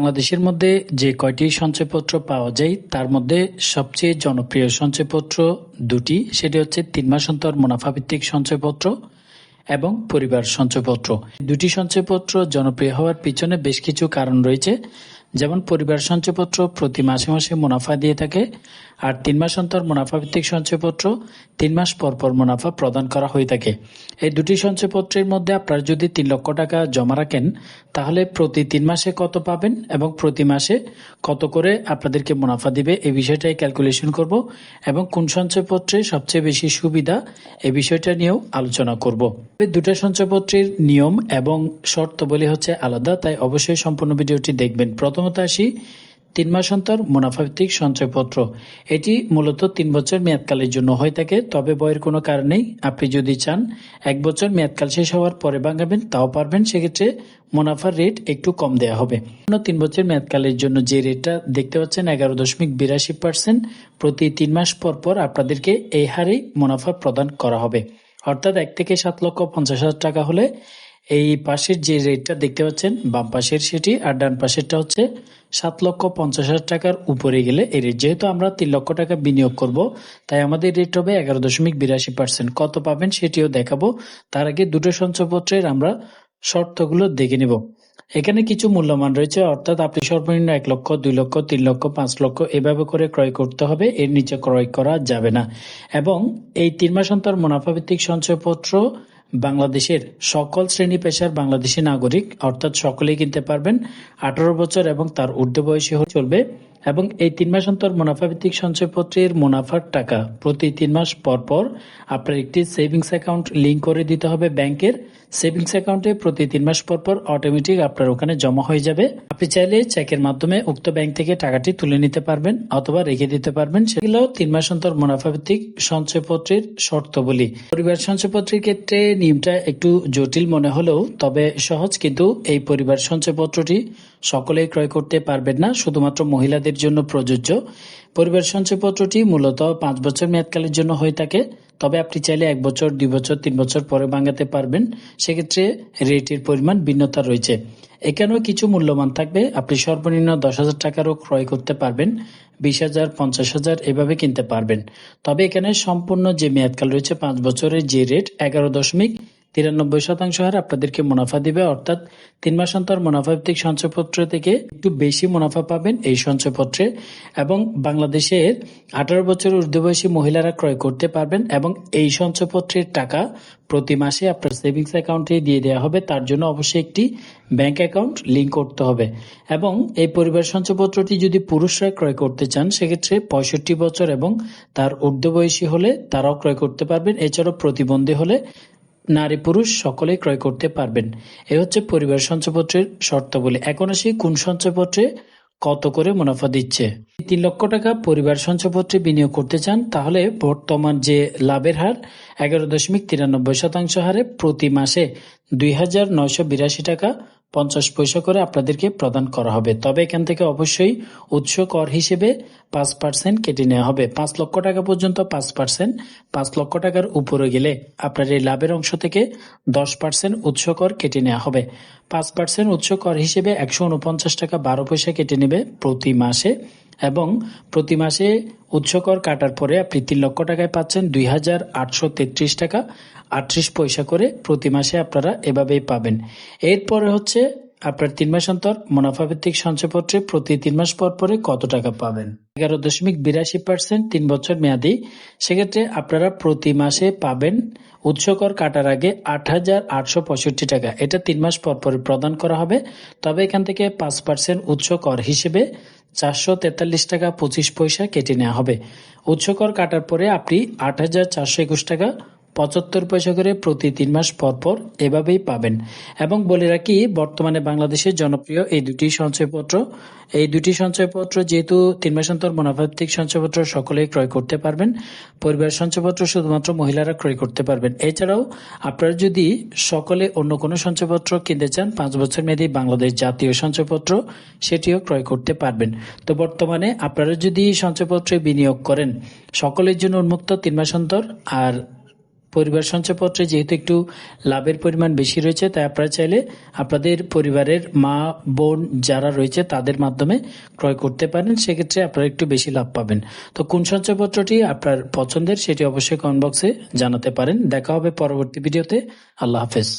বাংলাদেশের মধ্যে যে কয়টি সঞ্চয়পত্র পাওয়া যায় তার মধ্যে সবচেয়ে জনপ্রিয় সঞ্চয়পত্র দুটি, সেটি হচ্ছে 3 মাস অন্তর মুনাফাভিত্তিক সঞ্চয়পত্র এবং পরিবার সঞ্চয়পত্র। দুটি সঞ্চয়পত্র জনপ্রিয় হওয়ার পিছনে বেশ কিছু কারণ রয়েছে। যেমন পরিবার সঞ্চয়পত্র প্রতি মাসে মাসে মুনাফা দিয়ে থাকে, আর 3 মাস অন্তর মুনাফাভিত্তিক সঞ্চয়পত্র 3 মাস পর পর মুনাফা প্রদান করা হয়ে থাকে। এই দুটি সঞ্চয়পত্রের মধ্যে আপনারা যদি 3 লক্ষ টাকা জমা রাখেন তাহলে প্রতি 3 মাসে কত পাবেন এবং প্রতি মাসে কত করে আপনাদেরকে মুনাফা দিবে এই বিষয়টাই ক্যালকুলেশন করব, এবং কোন সঞ্চয়পত্রে সবচেয়ে বেশি সুবিধা এই বিষয়টা নিয়েও আলোচনা করব। দুটো সঞ্চয়পত্রের নিয়ম এবং শর্তাবলী হচ্ছে আলাদা, তাই অবশ্যই সম্পূর্ণ ভিডিওটি দেখবেন। প্রথমত আসি 3 মাস অন্তর মুনাফাভিত্তিক সঞ্চয়পত্র। এটি মূলত 3 বছর মেয়াদকালের জন্য হয়ে থাকে, তবে বয়ের কোনো কারণ নেই। আপনি যদি চান 1 বছর মেয়াদকাল শেষ হওয়ার পরে ভাঙাবেন তাও পারবেন, সেক্ষেত্রে মুনাফার রেট একটু কম দেওয়া হবে। 3 বছর মেয়াদকালের জন্য যে রেটটা দেখতে পাচ্ছেন 11.82%, প্রতি 3 মাস পর পর আপনাদেরকে এই হারেই মুনাফা প্রদান করা হবে। অর্থাৎ 1 থেকে 7,50,000 টাকা হলে এই পাশের যে রেটটা দেখতে পাচ্ছেন বাম পাশের সেটি, আর ডান পাশেরটা হচ্ছে 7,50,000 টাকার উপরে গেলে এই রেট। যেহেতু আমরা 3 লক্ষ টাকা বিনিয়োগ করব তাই আমাদের রেট হবে 11.82%। কত পাবেন সেটিও দেখাবো, তার আগে দুটো সঞ্চয়পত্রের আমরা শর্তগুলো দেখে নেব। এখানে কিছু মূল্যমান রয়েছে, অর্থাৎ আপনি সর্বনিম্ন 1 লক্ষ, 2 লক্ষ, 3 লক্ষ, 5 লক্ষ এভাবে করে ক্রয় করতে হবে, এর নিচে ক্রয় করা যাবে না। এবং এই 3 মাস অন্তর মুনাফাভিত্তিক সঞ্চয়পত্র বাংলাদেশের সকল শ্রেণী পেশার বাংলাদেশি নাগরিক অর্থাৎ সকলেই কিনতে পারবেন। 18 বছর এবং তার ঊর্ধ্ব বয়সী হলে চলবে। এবং এই 3 মাস অন্তর মুনাফাভিত্তিক সঞ্চয়পত্রের মুনাফার টাকা প্রতি 3 মাস পর পর আপনার একটি সেভিংস অ্যাকাউন্ট লিংক করে দিতে হবে ব্যাংকের। সেভিংস অ্যাকাউন্টে প্রতি 3 মাস পর পর অটোমেটিক আপনার ওখানে জমা হয়ে যাবে। আপনি চাইলে চেকের মাধ্যমে উক্ত ব্যাংক থেকে টাকাটি তুলে নিতে পারবেন অথবা রেখে দিতে পারবেন। সেগুলো 3 মাস অন্তর মুনাফাভিত্তিক সঞ্চয়পত্রের শর্তাবলী। পরিবার সঞ্চয়পত্রের ক্ষেত্রে নিয়মটা একটু জটিল মনে হলেও তবে সহজ, কিন্তু এই পরিবার সঞ্চয়পত্রটি সকলেই ক্রয় করতে পারবেন না, শুধুমাত্র মহিলাদের জন্য প্রযোজ্য। পরিবার সঞ্চয়পত্রটি মূলত 5 বছর মেয়াদকালের জন্য হয়ে থাকে, তবে আপনি চাইলে 1 বছর, 2 বছর, 3 বছর পরে ভাঙাতে পারবেন, সেক্ষেত্রে রেটের পরিমাণ ভিন্নতা রয়েছে। এখানেও কিছু মূল্যমান থাকবে, আপনি সর্বনিম্ন 10,000 টাকারও ক্রয় করতে পারবেন, 20,000, 50,000 এভাবে কিনতে পারবেন। তবে এখানে সম্পূর্ণ যে মেয়াদকাল রয়েছে 5 বছরের যে রেট 11.93% হারে আপনাদেরকে মুনাফা দিবে, অর্থাৎ 3 মাস অন্তর মুনাফাভিত্তিক সঞ্চয়পত্র থেকে একটু বেশি মুনাফা পাবেন এই সঞ্চয়পত্রে। এবং বাংলাদেশের 18 বছরের ঊর্ধ্ববয়সী মহিলারা ক্রয় করতে পারবেন, এবং এই সঞ্চয়পত্রের টাকা প্রতি মাসে আপনার সেভিংস অ্যাকাউন্টে দিয়ে দেওয়া হবে। তার জন্য অবশ্যই একটি ব্যাংক অ্যাকাউন্ট লিংক করতে হবে। এবং এই পরিবার সঞ্চয়পত্রটি যদি পুরুষরা ক্রয় করতে চান সেক্ষেত্রে 65 বছর এবং তার ঊর্ধ্ববয়সী হলে তারাও ক্রয় করতে পারবেন। এছাড়াও প্রতিবন্ধী হলে নারী পুরুষ সকলেই ক্রয় করতে পারবেন। এ হচ্ছে পরিবার সঞ্চয়পত্রের শর্তাবলী। এখন আসি কোন সঞ্চয়পত্রে কত করে মুনাফা দিচ্ছে। 3 লক্ষ টাকা পরিবার সঞ্চয়পত্রে বিনিয়োগ করতে চান তাহলে বর্তমান যে লাভের হার 11.93% হারে প্রতি মাসে 2,982 টাকা 50 পয়সা করে আপনাদেরকে প্রদান করা হবে। তবে এখান থেকে অবশ্যই উৎস কর হিসেবে 5% কেটে নেওয়া হবে। 5 লক্ষ টাকা পর্যন্ত 5%, 5 লক্ষ টাকার উপরে গেলে আপনার এই লাভের অংশ থেকে 10% উৎস কর কেটে নেওয়া হবে। 5% উৎস কর হিসেবে 149 টাকা 12 পয়সা কেটে নেবে প্রতি মাসে, এবং প্রতি মাসে উৎস কর কাটার পরে আপনি 3 লক্ষ টাকায় পাচ্ছেন 2,833 টাকা 38 পয়সা করে প্রতি মাসে আপনারা এভাবেই পাবেন। এরপরে হচ্ছে আপনার 3 মাস অন্তর মুনাফাভিত্তিক সঞ্চয়পত্রে প্রতি 3 মাস পর পরে কত টাকা পাবেন। 11.82% 3 বছর মেয়াদি, সেক্ষেত্রে আপনারা প্রতি মাসে পাবেন উৎস কর কাটার আগে 8,865 টাকা। এটা 3 মাস পর পরে প্রদান করা হবে। তবে এখান থেকে 5% উৎস কর হিসেবে 443 টাকা 25 পয়সা কেটে নেওয়া হবে। উৎস কর কাটার পরে আপনি 8,421 টাকা 75 পয়সা করে প্রতি 3 মাস পর পর এভাবেই পাবেন। এবং বলে রাখি বর্তমানে বাংলাদেশের জনপ্রিয় এই দুটি সঞ্চয়পত্র যেহেতু 3 মাস অন্তর মুনাফাভিত্তিক সঞ্চয়পত্র সকলেই ক্রয় করতে পারবেন, পরিবার সঞ্চয়পত্র শুধুমাত্র মহিলারা ক্রয় করতে পারবেন। এছাড়াও আপনারা যদি সকলে অন্য কোনো সঞ্চয়পত্র কিনতে চান 5 বছর মেয়াদী বাংলাদেশ জাতীয় সঞ্চয়পত্র সেটিও ক্রয় করতে পারবেন। তো বর্তমানে আপনারা যদি সঞ্চয়পত্রে বিনিয়োগ করেন সকলের জন্য উন্মুক্ত 3 মাস অন্তর, আর পরিবার সঞ্চয়পত্রে যেহেতু একটু লাভের পরিমাণ বেশি রয়েছে, তাই আপনারা চাইলে আপনাদের পরিবারের মা বোন যারা রয়েছে তাদের মাধ্যমে ক্রয় করতে পারেন, সেক্ষেত্রে আপনারা একটু বেশি লাভ পাবেন। তো কোন সঞ্চয়পত্রটি আপনার পছন্দের সেটি অবশ্যই কমেন্ট বক্সে জানাতে পারেন। দেখা হবে পরবর্তী ভিডিওতে। আল্লাহ হাফেজ।